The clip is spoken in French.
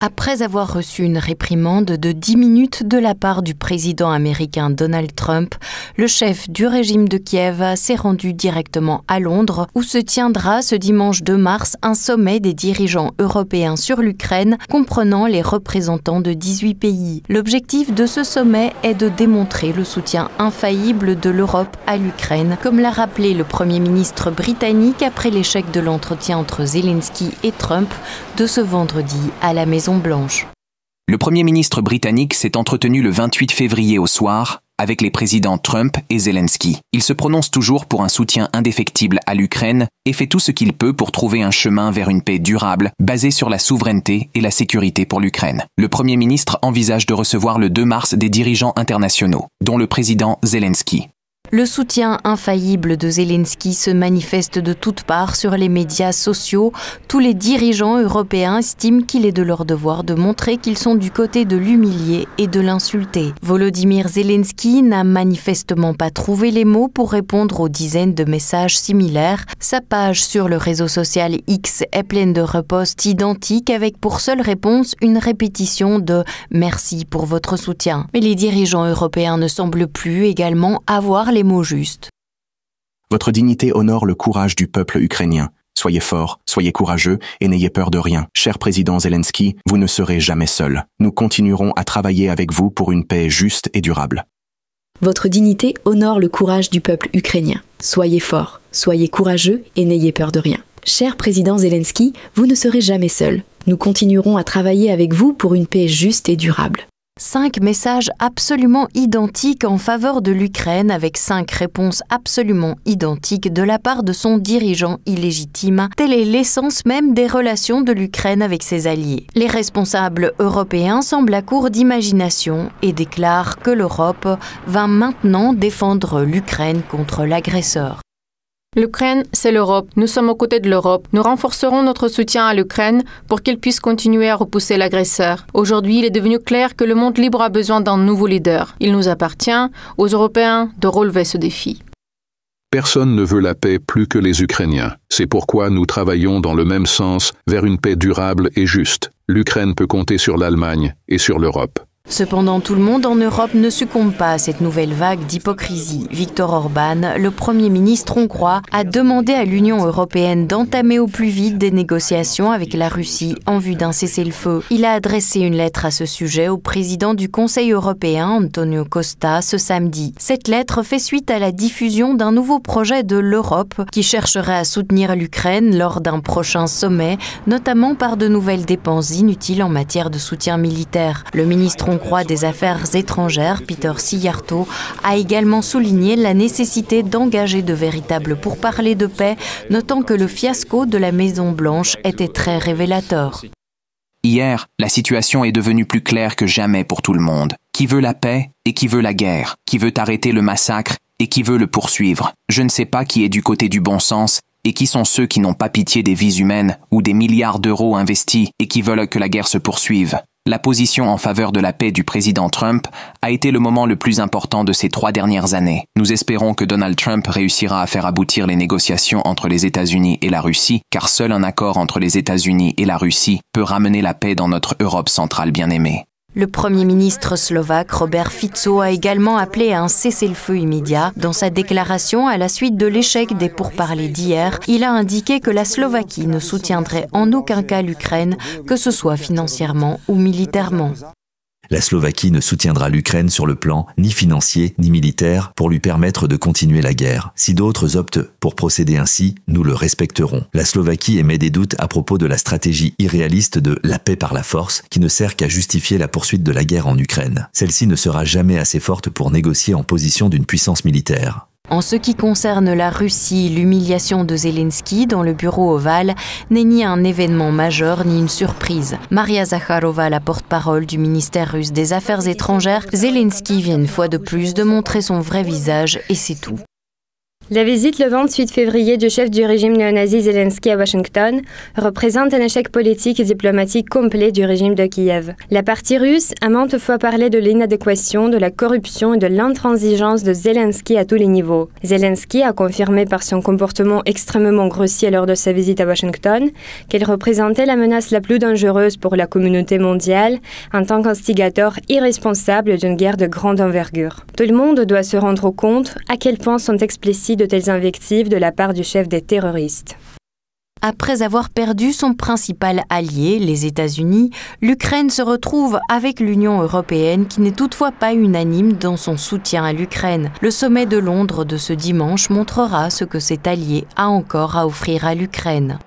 Après avoir reçu une réprimande de 10 minutes de la part du président américain Donald Trump, le chef du régime de Kiev s'est rendu directement à Londres, où se tiendra ce dimanche 2 mars un sommet des dirigeants européens sur l'Ukraine, comprenant les représentants de 18 pays. L'objectif de ce sommet est de démontrer le soutien infaillible de l'Europe à l'Ukraine, comme l'a rappelé le Premier ministre britannique après l'échec de l'entretien entre Zelensky et Trump de ce vendredi à la Maison-Blanche. Le Premier ministre britannique s'est entretenu le 28 février au soir avec les présidents Trump et Zelensky. Il se prononce toujours pour un soutien indéfectible à l'Ukraine et fait tout ce qu'il peut pour trouver un chemin vers une paix durable basée sur la souveraineté et la sécurité pour l'Ukraine. Le Premier ministre envisage de recevoir le 2 mars des dirigeants internationaux, dont le président Zelensky. Le soutien infaillible de Zelensky se manifeste de toutes parts sur les médias sociaux. Tous les dirigeants européens estiment qu'il est de leur devoir de montrer qu'ils sont du côté de l'humilier et de l'insulter. Volodymyr Zelensky n'a manifestement pas trouvé les mots pour répondre aux dizaines de messages similaires. Sa page sur le réseau social X est pleine de reposts identiques avec pour seule réponse une répétition de « Merci pour votre soutien ». Mais les dirigeants européens ne semblent plus également avoir les mots justes. Votre dignité honore le courage du peuple ukrainien. Soyez fort, soyez courageux et n'ayez peur de rien. Cher président Zelensky, vous ne serez jamais seul. Nous continuerons à travailler avec vous pour une paix juste et durable. Votre dignité honore le courage du peuple ukrainien. Soyez fort, soyez courageux et n'ayez peur de rien. Cher président Zelensky, vous ne serez jamais seul. Nous continuerons à travailler avec vous pour une paix juste et durable. 5 messages absolument identiques en faveur de l'Ukraine avec 5 réponses absolument identiques de la part de son dirigeant illégitime. Telle est l'essence même des relations de l'Ukraine avec ses alliés. Les responsables européens semblent à court d'imagination et déclarent que l'Europe va maintenant défendre l'Ukraine contre l'agresseur. L'Ukraine, c'est l'Europe. Nous sommes aux côtés de l'Europe. Nous renforcerons notre soutien à l'Ukraine pour qu'elle puisse continuer à repousser l'agresseur. Aujourd'hui, il est devenu clair que le monde libre a besoin d'un nouveau leader. Il nous appartient, aux Européens, de relever ce défi. Personne ne veut la paix plus que les Ukrainiens. C'est pourquoi nous travaillons dans le même sens vers une paix durable et juste. L'Ukraine peut compter sur l'Allemagne et sur l'Europe. Cependant, tout le monde en Europe ne succombe pas à cette nouvelle vague d'hypocrisie. Viktor Orban, le Premier ministre hongrois, a demandé à l'Union européenne d'entamer au plus vite des négociations avec la Russie en vue d'un cessez-le-feu. Il a adressé une lettre à ce sujet au président du Conseil européen, Antonio Costa, ce samedi. Cette lettre fait suite à la diffusion d'un nouveau projet de l'Europe qui chercherait à soutenir l'Ukraine lors d'un prochain sommet, notamment par de nouvelles dépenses inutiles en matière de soutien militaire. Le ministre hongrois des Affaires étrangères, Peter Szijjártó, a également souligné la nécessité d'engager de véritables pourparlers de paix, notant que le fiasco de la Maison-Blanche était très révélateur. Hier, la situation est devenue plus claire que jamais pour tout le monde. Qui veut la paix et qui veut la guerre, qui veut arrêter le massacre et qui veut le poursuivre. Je ne sais pas qui est du côté du bon sens et qui sont ceux qui n'ont pas pitié des vies humaines ou des milliards d'euros investis et qui veulent que la guerre se poursuive. La position en faveur de la paix du président Trump a été le moment le plus important de ces 3 dernières années. Nous espérons que Donald Trump réussira à faire aboutir les négociations entre les États-Unis et la Russie, car seul un accord entre les États-Unis et la Russie peut ramener la paix dans notre Europe centrale bien-aimée. Le Premier ministre slovaque Robert Fico a également appelé à un cessez-le-feu immédiat. Dans sa déclaration à la suite de l'échec des pourparlers d'hier, il a indiqué que la Slovaquie ne soutiendrait en aucun cas l'Ukraine, que ce soit financièrement ou militairement. La Slovaquie ne soutiendra l'Ukraine sur le plan ni financier ni militaire pour lui permettre de continuer la guerre. Si d'autres optent pour procéder ainsi, nous le respecterons. La Slovaquie émet des doutes à propos de la stratégie irréaliste de la paix par la force qui ne sert qu'à justifier la poursuite de la guerre en Ukraine. Celle-ci ne sera jamais assez forte pour négocier en position d'une puissance militaire. En ce qui concerne la Russie, l'humiliation de Zelensky dans le bureau ovale n'est ni un événement majeur ni une surprise. Maria Zakharova, la porte-parole du ministère russe des Affaires étrangères, Zelensky vient une fois de plus de montrer son vrai visage et c'est tout. La visite le 28 février du chef du régime néo-nazi Zelensky à Washington représente un échec politique et diplomatique complet du régime de Kiev. La partie russe a maintes fois parlé de l'inadéquation, de la corruption et de l'intransigeance de Zelensky à tous les niveaux. Zelensky a confirmé par son comportement extrêmement grossier lors de sa visite à Washington qu'il représentait la menace la plus dangereuse pour la communauté mondiale en tant qu'instigateur irresponsable d'une guerre de grande envergure. Tout le monde doit se rendre compte à quel point sont explicites de telles invectives de la part du chef des terroristes. Après avoir perdu son principal allié, les États-Unis, l'Ukraine se retrouve avec l'Union européenne qui n'est toutefois pas unanime dans son soutien à l'Ukraine. Le sommet de Londres de ce dimanche montrera ce que cet allié a encore à offrir à l'Ukraine.